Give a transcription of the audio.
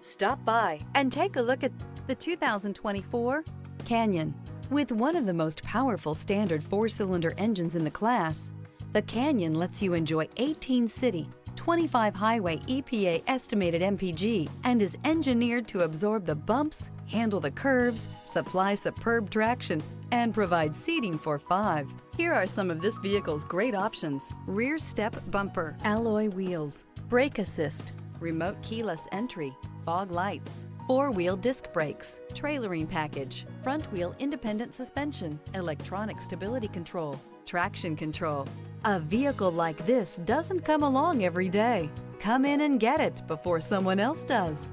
Stop by and take a look at the 2024 Canyon. With one of the most powerful standard four-cylinder engines in the class, the Canyon lets you enjoy 18 city, 25 highway EPA estimated MPG and is engineered to absorb the bumps, handle the curves, supply superb traction, and provide seating for 5. Here are some of this vehicle's great options: rear step bumper, alloy wheels, brake assist, remote keyless entry, fog lights, 4-wheel disc brakes, trailering package, front wheel independent suspension, electronic stability control, traction control. A vehicle like this doesn't come along every day. Come in and get it before someone else does.